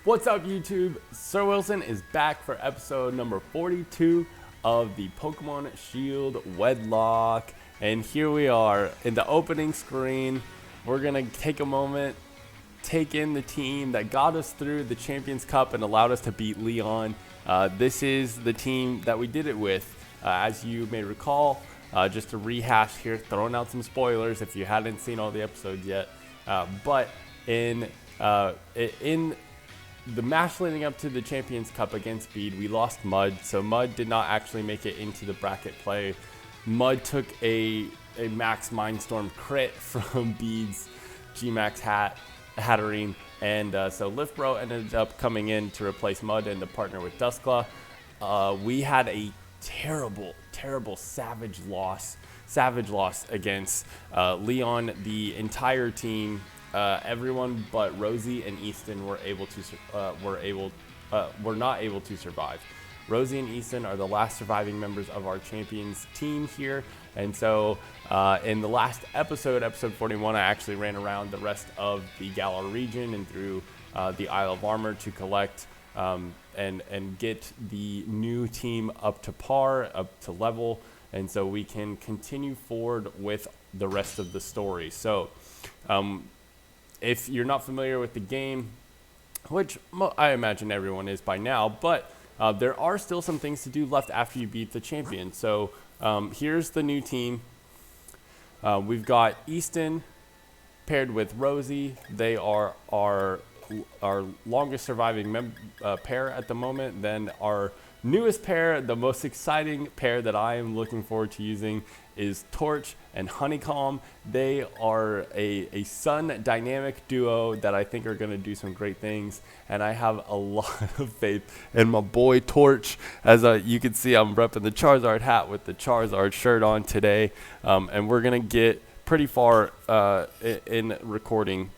What's up, YouTube? Sir Wilson is back for episode number 42 of the Pokemon Shield Wedlocke. And here we are in the opening screen. We're going to take a moment, take in the team that got us through the Champions Cup and allowed us to beat Leon. This is the team that we did it with. As you may recall, just to rehash here, throwing out some spoilers if you hadn't seen all the episodes yet. But in the match leading up to the Champions Cup against Bede, we lost Mud, so Mud did not actually make it into the bracket play. Mud took a Max Mindstorm crit from Bede's G-Max Hatterene, and so Liftbro ended up coming in to replace Mud and to partner with Duskla. We had a terrible savage loss against Leon. The entire team, everyone but Rosie and Easton were not able to survive. Rosie and Easton are the last surviving members of our champions team here, and so in the last episode 41, I actually ran around the rest of the Galar region and through the Isle of Armor to collect and get the new team up to par, up to level, and so we can continue forward with the rest of the story. So if you're not familiar with the game, which I imagine everyone is by now, but there are still some things to do left after you beat the champion. So here's the new team. We've got Easton paired with Rosie. They are our longest surviving pair at the moment. Then our newest pair, the most exciting pair that I am looking forward to using, is Torch and Honeycomb. They are a sun dynamic duo that I think are going to do some great things, and I have a lot of faith in my boy Torch. As you can see, I'm repping the Charizard hat with the Charizard shirt on today, and we're going to get pretty far in recording.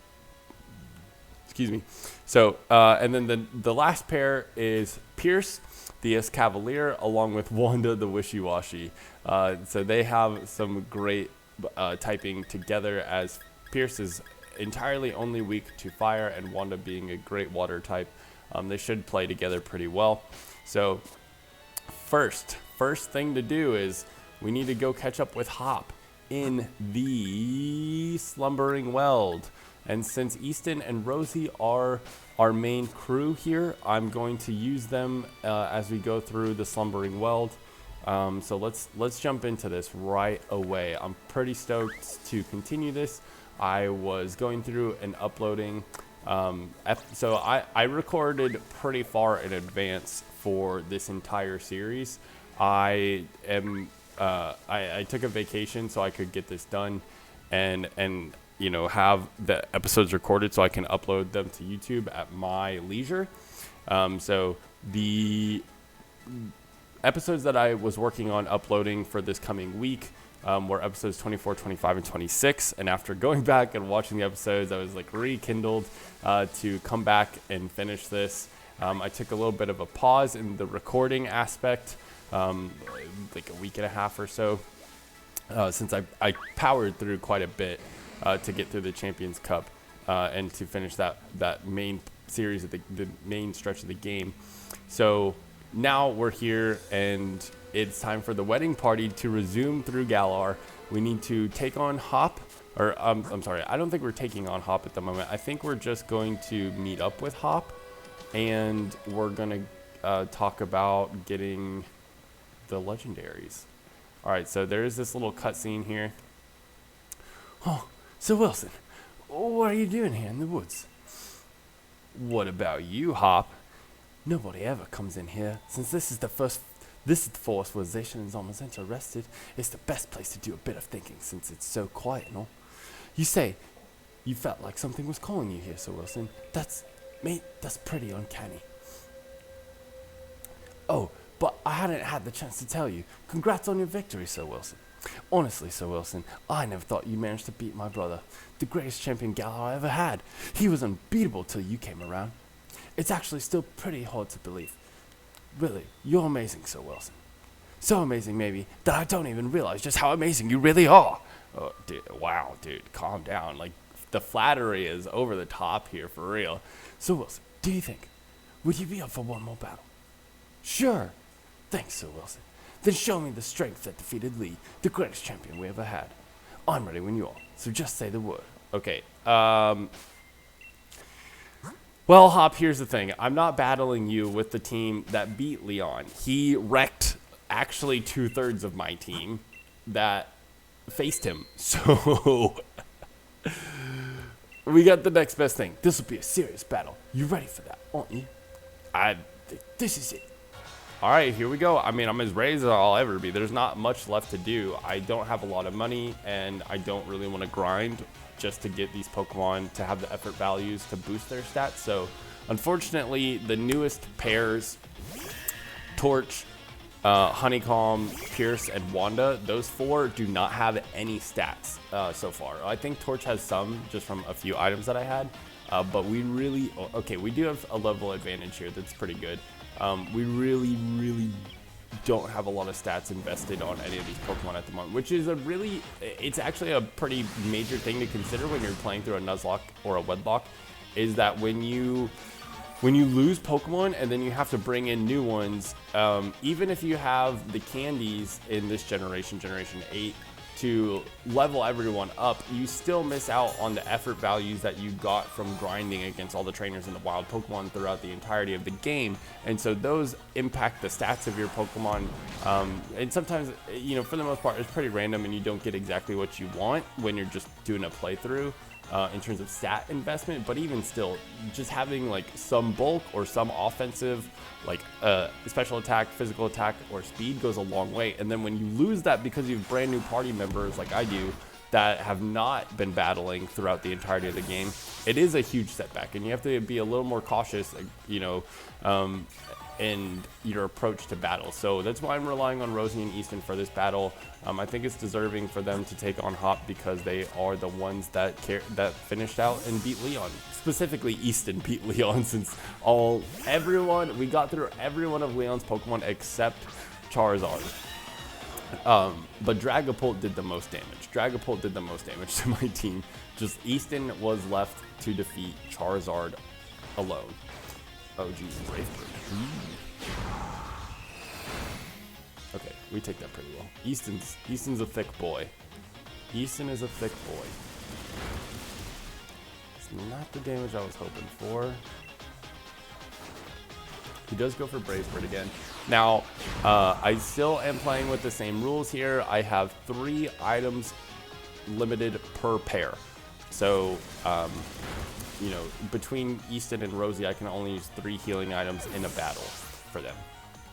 Excuse me. So, and then the last pair is Pierce, the Escavalier, along with Wanda, the Wishy-Washy. So they have some great typing together, as Pierce is entirely only weak to fire, and Wanda being a great water type. They should play together pretty well. So first thing to do is we need to go catch up with Hop in the Slumbering Weld. And since Easton and Rosie are our main crew here, I'm going to use them as we go through the Slumbering Weld. So let's jump into this right away. I'm pretty stoked to continue this. I was going through and uploading. So I recorded pretty far in advance for this entire series. I took a vacation so I could get this done, and you know, have the episodes recorded so I can upload them to YouTube at my leisure. So the episodes that I was working on uploading for this coming week were episodes 24, 25, and 26. And after going back and watching the episodes, I was like rekindled to come back and finish this. I took a little bit of a pause in the recording aspect, like a week and a half or so, since I powered through quite a bit to get through the Champions Cup and to finish that main series of the main stretch of the game. So now we're here, and it's time for the wedding party to resume through Galar. We need to take on Hop, or I'm sorry, I don't think we're taking on Hop at the moment. I think we're just going to meet up with Hop, and we're going to talk about getting the legendaries. All right, so there is this little cutscene here. Oh, so Wilson, what are you doing here in the woods? What about you, Hop? Nobody ever comes in here. Since this is the forest where Zacian and Zamazenta are rested, it's the best place to do a bit of thinking since it's so quiet and all. You say you felt like something was calling you here, Sir Wilson. That's pretty uncanny. Oh, but I hadn't had the chance to tell you. Congrats on your victory, Sir Wilson. Honestly, Sir Wilson, I never thought you managed to beat my brother, the greatest champion Galar I ever had. He was unbeatable till you came around. It's actually still pretty hard to believe. Really, you're amazing, Sir Wilson. So amazing, maybe, that I don't even realize just how amazing you really are. Oh, dude, wow, dude, calm down. Like, the flattery is over the top here, for real. So, Wilson, do you think Would you be up for one more battle? Sure. Thanks, Sir Wilson. Then show me the strength that defeated Lee, the greatest champion we ever had. I'm ready when you are, so just say the word. Okay, well, Hop, here's the thing. I'm not battling you with the team that beat Leon. He wrecked actually 2/3 of my team that faced him. So we got the next best thing. This will be a serious battle. You ready for that, aren't you? This is it. All right, here we go. I mean, I'm as ready as I'll ever be. There's not much left to do. I don't have a lot of money, and I don't really want to grind just to get these Pokemon to have the effort values to boost their stats. So, unfortunately, the newest pairs, Torch, Honeycomb, Pierce, and Wanda, those 4 do not have any stats so far. I think Torch has some just from a few items that I had, but we really, okay, we do have a level advantage here that's pretty good. We really don't have a lot of stats invested on any of these Pokemon at the moment, which is it's actually a pretty major thing to consider when you're playing through a Nuzlocke or a Wedlocke, is that when you lose Pokemon and then you have to bring in new ones, even if you have the candies in this generation 8, to level everyone up, you still miss out on the effort values that you got from grinding against all the trainers in the wild Pokemon throughout the entirety of the game. And so those impact the stats of your Pokemon. And sometimes, you know, for the most part, it's pretty random and you don't get exactly what you want when you're just doing a playthrough. In terms of stat investment, but even still, just having like some bulk or some offensive, like special attack, physical attack, or speed goes a long way. And then when you lose that because you have brand new party members like I do that have not been battling throughout the entirety of the game, it is a huge setback, and you have to be a little more cautious, you know, in your approach to battle. So that's why I'm relying on Rosie and Easton for this battle. I think it's deserving for them to take on Hop because they are the ones that finished out and beat Leon. Specifically, Easton beat Leon, since we got through every one of Leon's Pokemon except Charizard. But Dragapult did the most damage. Dragapult did the most damage to my team. Just Easton was left to defeat Charizard alone. Oh, geez, Brave Bird. Okay, we take that pretty well. Easton's a thick boy. Easton is a thick boy. It's not the damage I was hoping for. He does go for Brave Bird again. Now, I still am playing with the same rules here. I have 3 items limited per pair. So, you know, between Easton and Rosie, I can only use 3 healing items in a battle for them.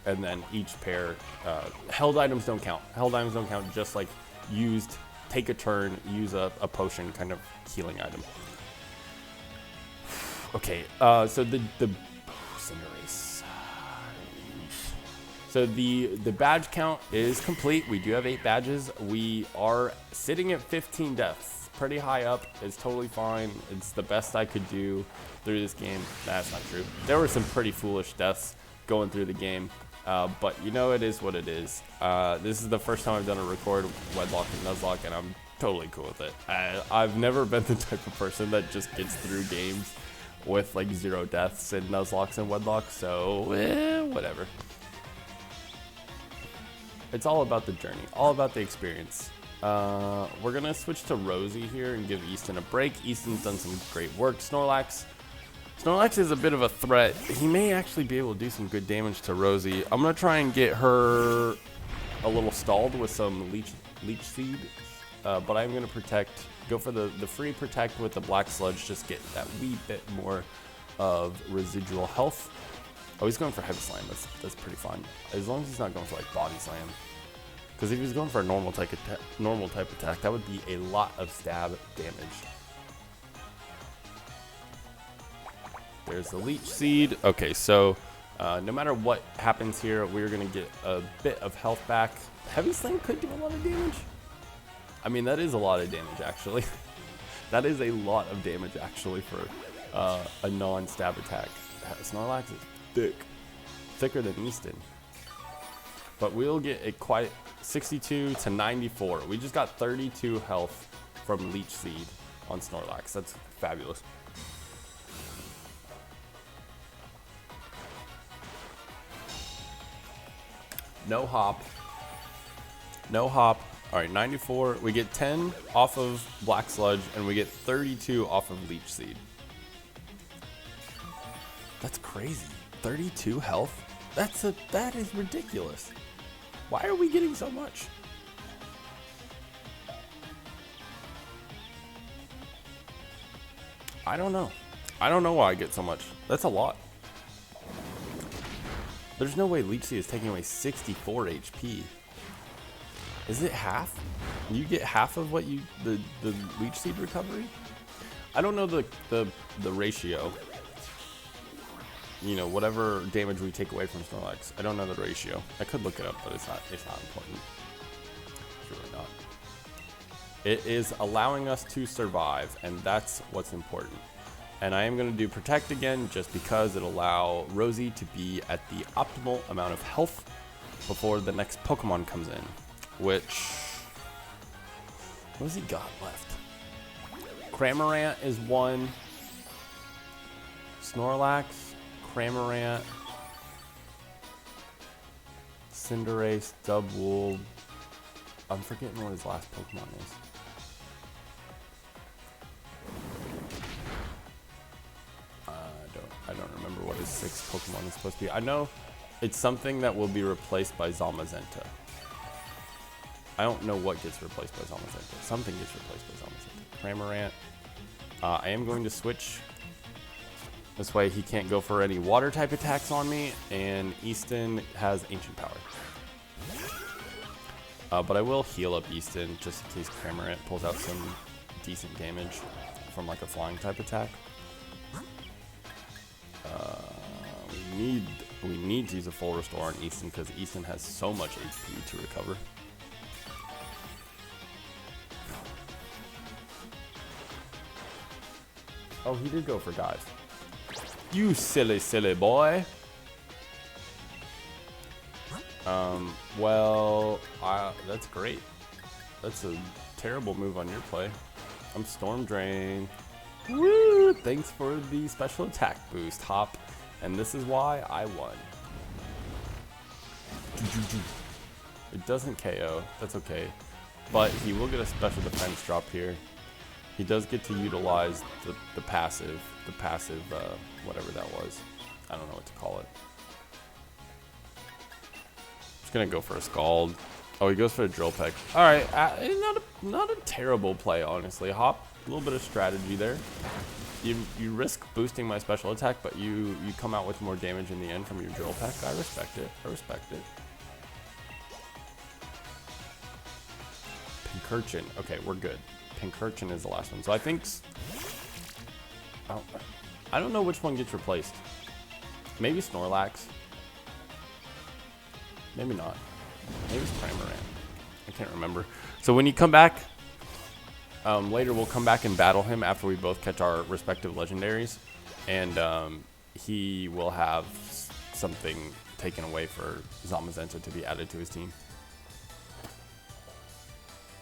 And then each pair, held items don't count. Held items don't count, just like used, take a turn, use a potion kind of healing item. Okay, so the Cinderace. So the badge count is complete. We do have 8 badges. We are sitting at 15 deaths. Pretty high up. It's totally fine. It's the best I could do through this game. That's not true. There were some pretty foolish deaths going through the game, but you know, it is what it is. This is the first time I've done a record Wedlocke and Nuzlocke, and I'm totally cool with it. I've never been the type of person that just gets through games with like 0 deaths in Nuzlocks and Wedlocks, so whatever. It's all about the journey, all about the experience. We're gonna switch to Rosie here and give Easton a break. Easton's done some great work. Snorlax is a bit of a threat. He may actually be able to do some good damage to Rosie. I'm gonna try and get her a little stalled with some Leech Seed, but I'm gonna go for the free protect with the Black Sludge, just get that wee bit more of residual health. Oh, he's going for Heavy Slam. That's pretty fun, as long as he's not going for like Body Slam. Because if he was going for a normal type attack, that would be a lot of stab damage. There's the Leech Seed. Okay, so no matter what happens here, we're going to get a bit of health back. Heavy Slam could do a lot of damage. I mean, that is a lot of damage, actually. That is a lot of damage, actually, for a non-stab attack. Snorlax is thick. Thicker than Easton. But we'll get a quite 62 to 94. We just got 32 health from Leech Seed on Snorlax. That's fabulous. No hop. No hop. All right, 94. We get 10 off of Black Sludge, and we get 32 off of Leech Seed. That's crazy. 32 health? That is ridiculous. Why are we getting so much? I don't know. I don't know why I get so much. That's a lot. There's no way Leech Seed is taking away 64 HP. Is it half? You get half of what you the Leech Seed recovery? I don't know the ratio. You know, whatever damage we take away from Snorlax. I don't know the ratio. I could look it up, but it's not important. It's really not. It is allowing us to survive, and that's what's important. And I am going to do Protect again, just because it'll allow Rosie to be at the optimal amount of health before the next Pokemon comes in. Which, what has he got left? Cramorant is one. Snorlax, Cramorant, Cinderace, Dubwool. I'm forgetting what his last Pokemon is. I don't remember what his sixth Pokemon is supposed to be. I know it's something that will be replaced by Zamazenta. I don't know what gets replaced by Zamazenta. Something gets replaced by Zamazenta. Cramorant. I am going to switch. This way he can't go for any water type attacks on me, and Easton has Ancient Power. But I will heal up Easton just in case Cramorant pulls out some decent damage from like a flying type attack. We need to use a full restore on Easton because Easton has so much HP to recover. Oh, he did go for dive. You silly, silly boy. Well, that's great. That's a terrible move on your play. I'm Storm Drain. Woo! Thanks for the special attack boost, Hop. And this is why I won. It doesn't KO. That's okay. But he will get a special defense drop here. He does get to utilize the passive, whatever that was. I don't know what to call it. Just gonna go for a Scald. Oh, he goes for a Drill Peck. All right, not a terrible play, honestly. Hop, a little bit of strategy there. You risk boosting my special attack, but you come out with more damage in the end from your Drill Peck. I respect it. I respect it. Pincurchin. Okay, we're good. Pincurchin is the last one. So I think... I don't know which one gets replaced. Maybe Snorlax. Maybe not. Maybe it's Cramorant. I can't remember. So when you come back... later we'll come back and battle him after we both catch our respective legendaries. And he will have something taken away for Zamazenta to be added to his team.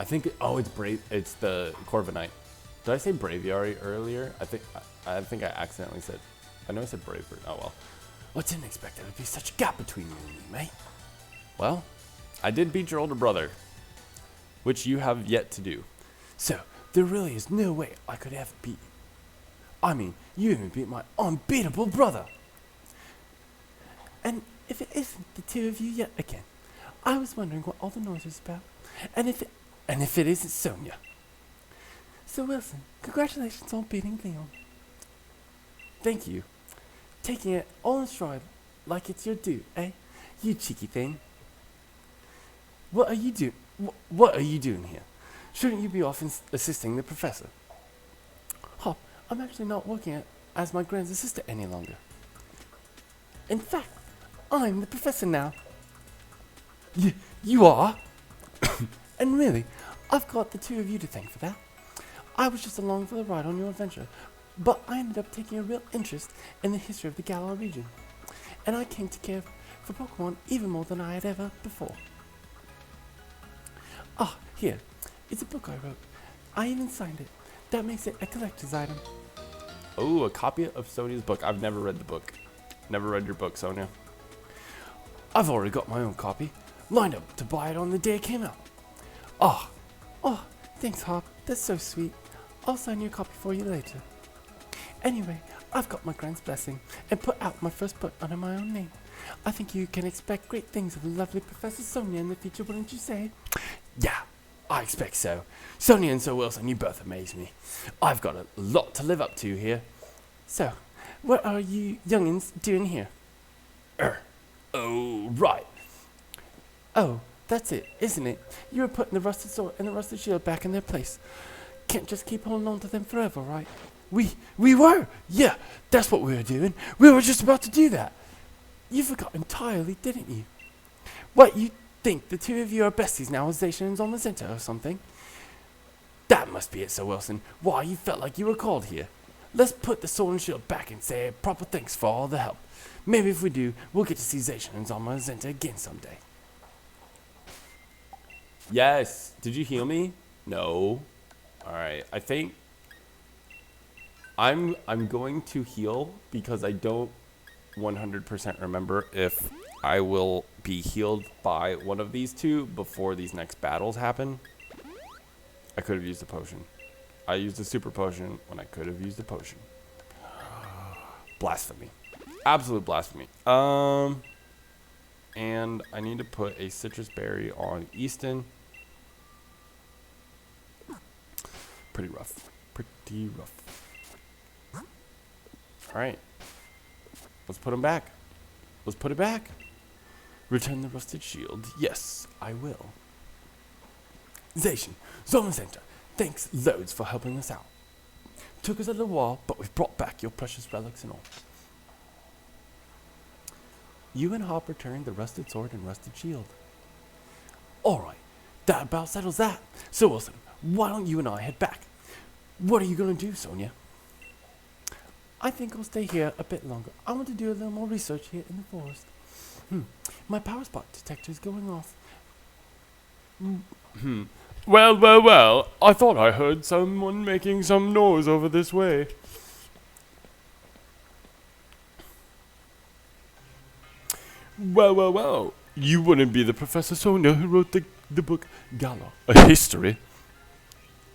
I think, oh, it's Brave. It's the Corviknight. Did I say Braviary earlier? I think I accidentally said. I know I said Bravebird. Oh well. Well, I didn't expect there to be such a gap between you and me, mate. Well, I did beat your older brother, which you have yet to do. So there really is no way I could ever beat you. I mean, you even beat my unbeatable brother. And if it isn't the two of you yet again, I was wondering what all the noise was about. And if it isn't Sonia. So Wilson, congratulations on beating Leon. Thank you. Taking it all in stride like it's your due, eh? You cheeky thing. What are you doing? What are you doing here? Shouldn't you be off assisting the professor? Hop, I'm actually not working as my grand's assistant any longer. In fact, I'm the professor now. You are? And really, I've got the two of you to thank for that. I was just along for the ride on your adventure, but I ended up taking a real interest in the history of the Galar region. And I came to care for Pokemon even more than I had ever before. Ah, here. It's a book I wrote. I even signed it. That makes it a collector's item. Oh, a copy of Sonia's book. I've never read the book. Never read your book, Sonia. I've already got my own copy, lined up to buy it on the day it came out. Oh, thanks, Hop. That's so sweet. I'll sign your copy for you later. Anyway, I've got my grand's blessing and put out my first book under my own name. I think you can expect great things of the lovely Professor Sonia in the future, wouldn't you say? Yeah, I expect so. Sonia and Sir Wilson, you both amaze me. I've got a lot to live up to here. So, what are you youngins doing here? Oh, right. Oh, that's it, isn't it? You were putting the rusted sword and the rusted shield back in their place. Can't just keep holding on to them forever, right? We were! Yeah, that's what we were doing. We were just about to do that. You forgot entirely, didn't you? What, you think the two of you are besties now as Descendants on the center or something? That must be it, Sir Wilson. Why, you felt like you were called here. Let's put the sword and shield back and say proper thanks for all the help. Maybe if we do, we'll get to see Descendants on the center again someday. Yes. Did you heal me? No. Alright, I think I'm going to heal because I don't 100% remember if I will be healed by one of these two before these next battles happen. I could have used a potion. I used a super potion when I could have used a potion. Blasphemy. Absolute blasphemy. And I need to put a citrus berry on Easton. Pretty rough. Pretty rough. Alright. Let's put him back. Let's put it back. Return the rusted shield. Yes, I will. Zation, Zone Center, thanks loads for helping us out. Took us a little while, but we've brought back your precious relics and all. You and Hop returned the rusted sword and rusted shield. Alright, that about settles that. So Wilson, why don't you and I head back? What are you going to do, Sonia? I think I'll stay here a bit longer. I want to do a little more research here in the forest. My power spot detector is going off. Well. I thought I heard someone making some noise over this way. Well. You wouldn't be the Professor Sonia who wrote the book Gala, a history.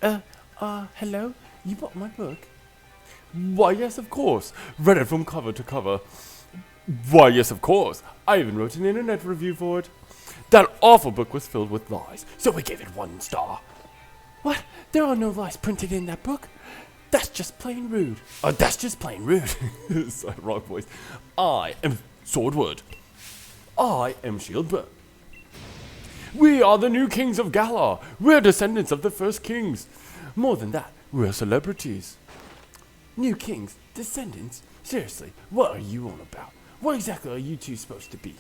Hello? You bought my book? Why, yes, of course. Read it from cover to cover. Why, yes, of course. I even wrote an internet review for it. That awful book was filled with lies, so we gave it 1 star. What? There are no lies printed in that book? That's just plain rude. That's just plain rude. Sorry, wrong voice. I am Swordward. I am Shielbert. We are the new kings of Galar. We're descendants of the first kings. More than that, we're celebrities. New kings? Descendants? Seriously, what are you on about? What exactly are you two supposed to be?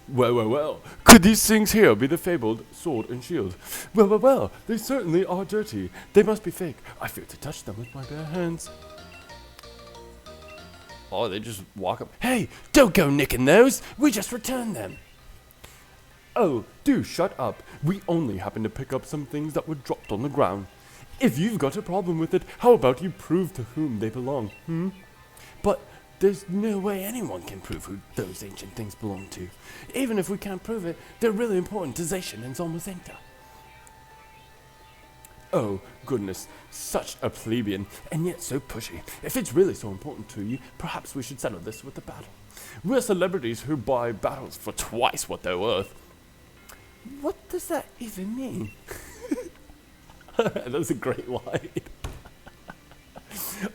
Well. Could these things here be the fabled sword and shield? Well. They certainly are dirty. They must be fake. I fear to touch them with my bare hands. Oh, they just walk up. Hey, don't go nicking those. We just returned them. Oh, do shut up. We only happened to pick up some things that were dropped on the ground. If you've got a problem with it, how about you prove to whom they belong, But there's no way anyone can prove who those ancient things belong to. Even if we can't prove it, they're really important to Zation and Zolmazenta. Oh, goodness, such a plebeian, and yet so pushy. If it's really so important to you, perhaps we should settle this with a battle. We're celebrities who buy battles for twice what they're worth. What does that even mean? That's a great line.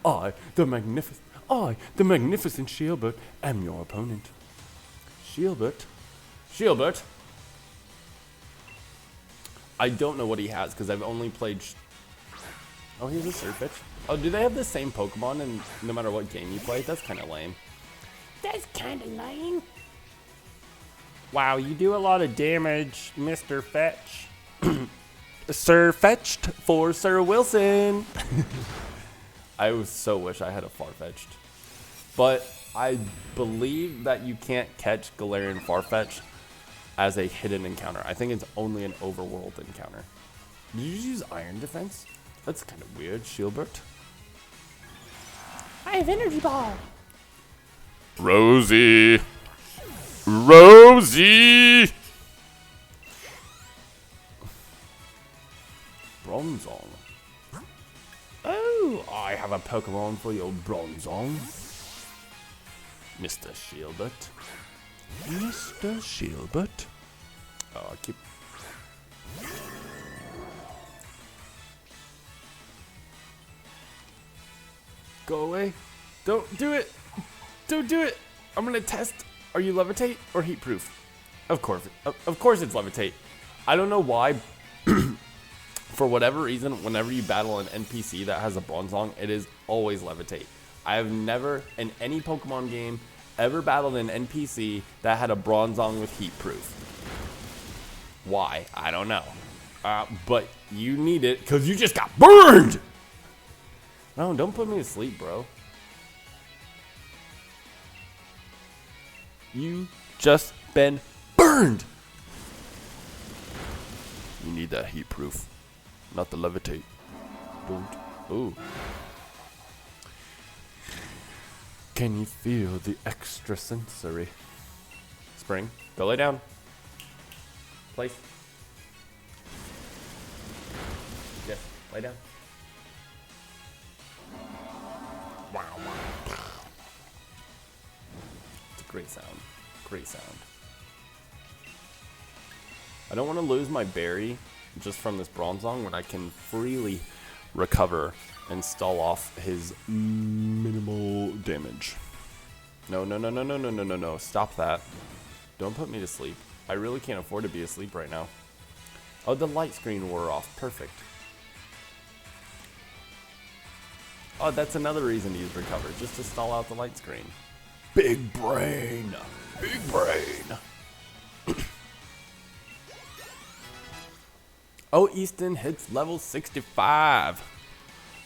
I, the magnificent Shielbert, am your opponent. Shielbert? I don't know what he has because I've only played. Oh, he's a Surfetch. Oh, do they have the same Pokemon in no matter what game you play? That's kind of lame. That's kind of lame. Wow, you do a lot of damage, Mr. Fetch. Sir Fetched for Sir Wilson. I so wish I had a Farfetch'd. But I believe that you can't catch Galarian Farfetch as a hidden encounter. I think it's only an overworld encounter. Did you use Iron Defense? That's kind of weird, Shielbert. I have Energy Ball. Rosie! Pokemon for your Bronzong, Mr. Shielbert. Mr. Shielbert. Oh, I keep... Go away. Don't do it. Don't do it. I'm gonna test. Are you levitate or heat proof? Of course it's levitate. I don't know why. For whatever reason, whenever you battle an NPC that has a Bronzong, it is always levitate. I have never, in any Pokemon game, ever battled an NPC that had a Bronzong with heat proof. Why? I don't know. But you need it because you just got burned! No, don't put me to sleep, bro. You just been burned! You need that heat proof, not the levitate. Don't. Ooh. Can you feel the extrasensory? Spring, go lay down. Place. Yes, lay down. Wow. It's a great sound. Great sound. I don't want to lose my berry just from this Bronzong when I can freely recover and stall off his minimal damage. No. Stop that. Don't put me to sleep. I really can't afford to be asleep right now. Oh, the light screen wore off. Perfect. Oh, that's another reason to use recover, just to stall out the light screen. Big brain. Big brain. Oh, Easton hits level 65.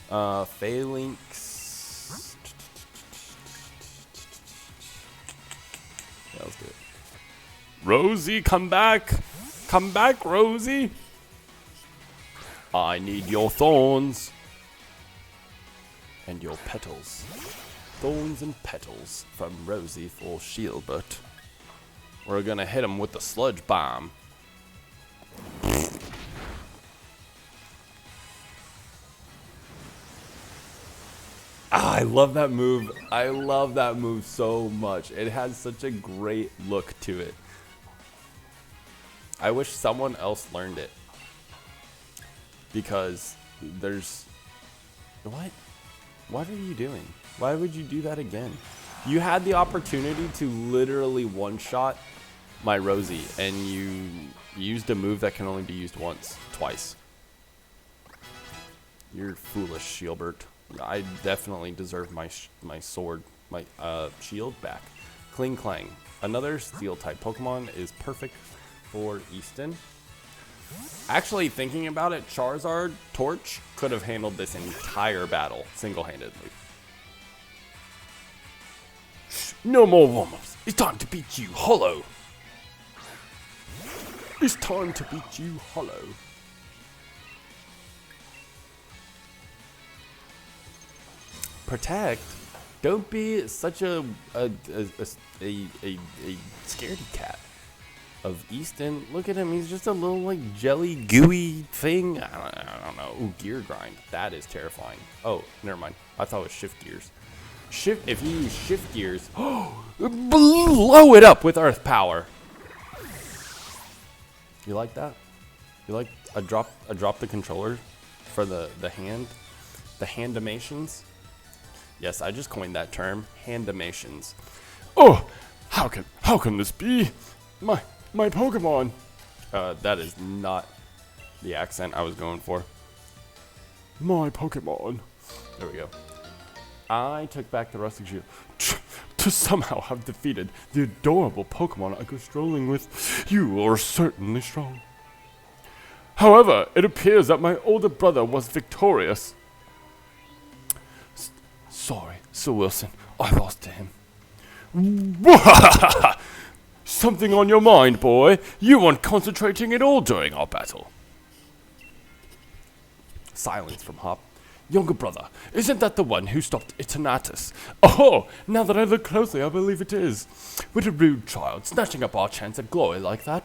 Phalanx. Yeah, let's do it. Rosie, come back. Come back, Rosie. I need your thorns. And your petals. Thorns and petals from Rosie for Shielbert. We're gonna hit him with the sludge bomb. I love that move. I love that move so much. It has such a great look to it. I wish someone else learned it. Because there's... What? What are you doing? Why would you do that again? You had the opportunity to literally one-shot my Rosie, and you used a move that can only be used twice. You're foolish, Shielbert. I definitely deserve my sword, my shield back. Kling Clang. Another steel-type Pokemon is perfect for Easton. Actually, thinking about it, Charizard Torch could have handled this entire battle single-handedly. No more warm-ups. It's time to beat you hollow. It's time to beat you hollow. Protect. Don't be such a scaredy cat of Easton. Look at him. He's just a little like jelly gooey thing. I don't know. Ooh, gear grind. That is terrifying. Oh, never mind. I thought it was shift gears. If you use shift gears, blow it up with earth power. You like that? You like I drop the controller for the handamations? Yes, I just coined that term, handamations. Oh, how can this be? My Pokemon. That is not the accent I was going for. My Pokemon. There we go. I took back the rustic shield to somehow have defeated the adorable Pokemon I go strolling with. You are certainly strong. However, it appears that my older brother was victorious. Sorry, Sir Wilson, I lost to him. Something on your mind, boy? You weren't concentrating at all during our battle. Silence from Hop. Younger brother, isn't that the one who stopped Eternatus? Oh, now that I look closely, I believe it is. What a rude child, snatching up our chance at glory like that.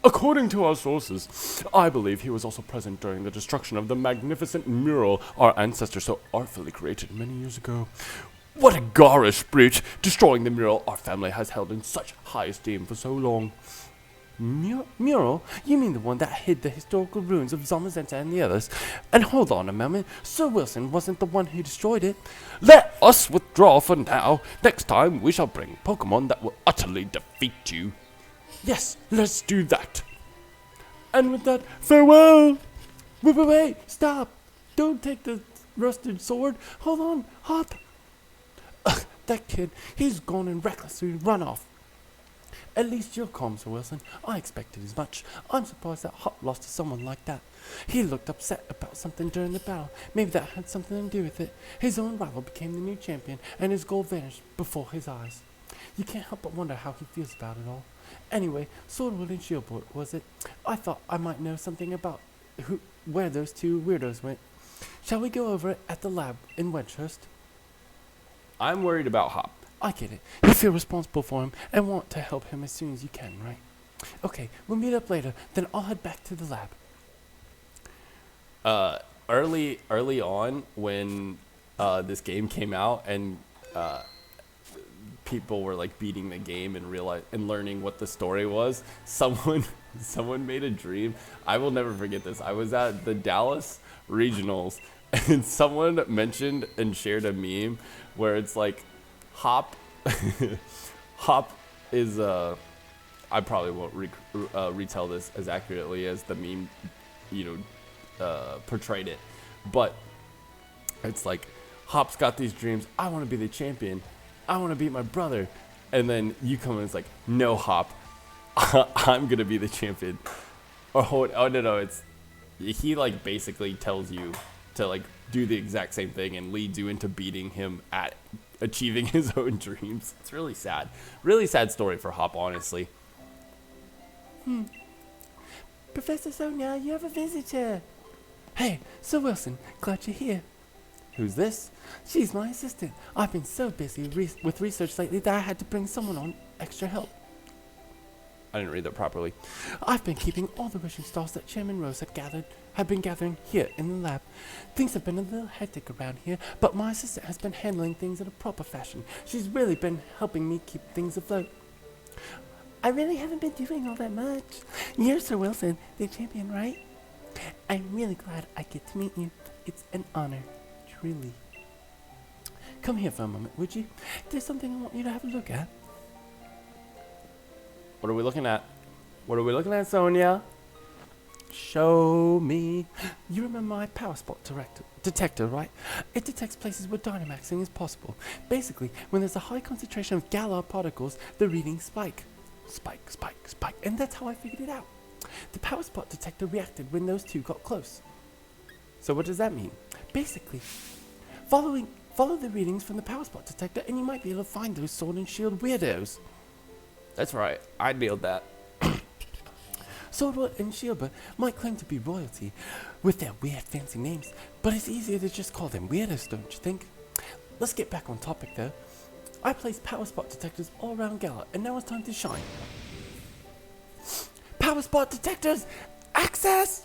According to our sources, I believe he was also present during the destruction of the magnificent mural our ancestors so artfully created many years ago. What a garish breach, destroying the mural our family has held in such high esteem for so long. Mural? You mean the one that hid the historical ruins of Zamazenta and the others? And hold on a moment, Sir Wilson wasn't the one who destroyed it. Let us withdraw for now. Next time we shall bring Pokemon that will utterly defeat you. Yes, let's do that. And with that, farewell! Wait, stop! Don't take the rusted sword. Hold on, Hop. Ugh, that kid, he's gone and recklessly run off. At least you're calm, Sir Wilson. I expected as much. I'm surprised that Hop lost to someone like that. He looked upset about something during the battle. Maybe that had something to do with it. His own rival became the new champion, and his goal vanished before his eyes. You can't help but wonder how he feels about it all. Anyway, Swordward and Shielbert, was it? I thought I might know something about where those two weirdos went. Shall we go over it at the lab in Wedgehurst? I'm worried about Hop. I get it. You feel responsible for him and want to help him as soon as you can, right? Okay, we'll meet up later, then I'll head back to the lab. Early on, when this game came out and people were like beating the game and learning what the story was, someone made a dream. I will never forget this. I was at the Dallas Regionals and someone mentioned and shared a meme where it's like Hop is I probably won't retell this as accurately as the meme portrayed it, but it's like Hop's got these dreams. I want to be the champion. I want to beat my brother. And then you come in and it's like, no, Hop, I'm gonna be the champion. Oh no, it's he like basically tells you to like do the exact same thing and leads you into beating him at achieving his own dreams. It's really sad story for Hop, honestly. Professor Sonia, you have a visitor. Hey, Sir Wilson, glad you're here. Who's this? She's my assistant. I've been so busy with research lately that I had to bring someone on extra help. I didn't read that properly. I've been keeping all the wishing stars that Chairman Rose had been gathering here in the lab. Things have been a little hectic around here, but my assistant has been handling things in a proper fashion. She's really been helping me keep things afloat. I really haven't been doing all that much. You're Sir Wilson, the champion, right? I'm really glad I get to meet you. It's an honor, truly. Come here for a moment, would you? There's something I want you to have a look at. What are we looking at? What are we looking at, Sonia? Show me. You remember my power spot detector, right? It detects places where Dynamaxing is possible. Basically, when there's a high concentration of Galar particles, the readings spike. Spike. And that's how I figured it out. The power spot detector reacted when those two got close. So what does that mean? Basically, follow the readings from the power spot detector and you might be able to find those sword and shield weirdos. That's right, I nailed that. Swordward and Shielbert might claim to be royalty with their weird fancy names, but it's easier to just call them weirdos, don't you think? Let's get back on topic though. I placed power spot detectors all around Galar, and now it's time to shine. Power spot detectors! Access!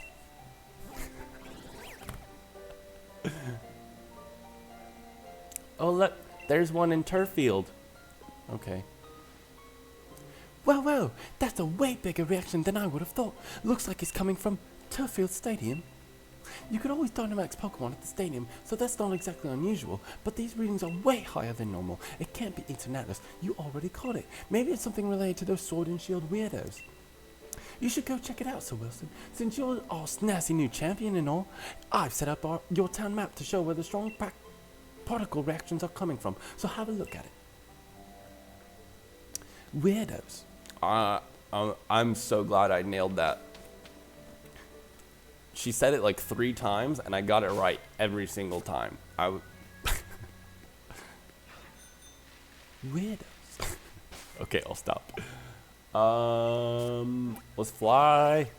Oh look, there's one in Turffield. Okay. Whoa, that's a way bigger reaction than I would have thought. Looks like it's coming from Turffield Stadium. You could always Dynamax Pokemon at the stadium, so that's not exactly unusual, but these readings are way higher than normal. It can't be Eternatus. You already caught it. Maybe it's something related to those Sword and Shield weirdos. You should go check it out, Sir Wilson. Since you're our snazzy new champion and all, I've set up your town map to show where the strong particle reactions are coming from, so have a look at it. Weirdos. I'm so glad I nailed that. She said it like 3 times, and I got it right every single time. Weirdos. Okay, I'll stop. Let's fly.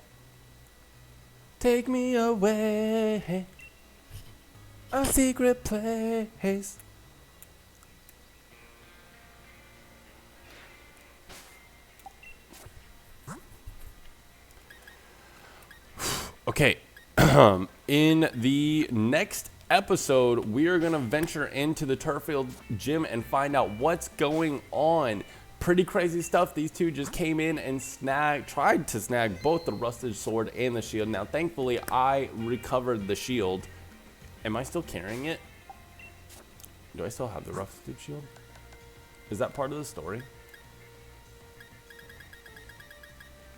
Take me away. A secret place. Okay, in the next episode, we are going to venture into the Turffield gym and find out what's going on. Pretty crazy stuff. These two just came in and tried to snag both the rusted sword and the shield. Now, thankfully, I recovered the shield. Am I still carrying it? Do I still have the rusted shield? Is that part of the story?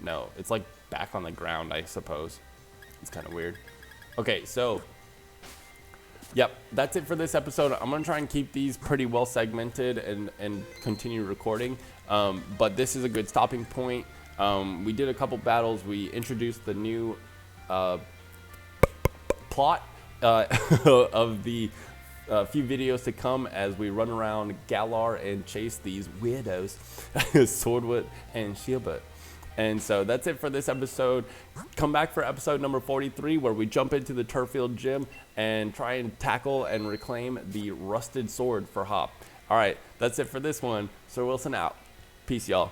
No, it's like back on the ground, I suppose. It's kind of weird. Okay, so yep, that's it for this episode. I'm gonna try and keep these pretty well segmented and continue recording, but this is a good stopping point. We did a couple battles. We introduced the new plot of the few videos to come as we run around Galar and chase these weirdos, Swordward and Shielbert. And so that's it for this episode. Come back for episode number 43, where we jump into the Turffield gym and try and tackle and reclaim the rusted sword for Hop. All right, that's it for this one. Sir Wilson out. Peace, y'all.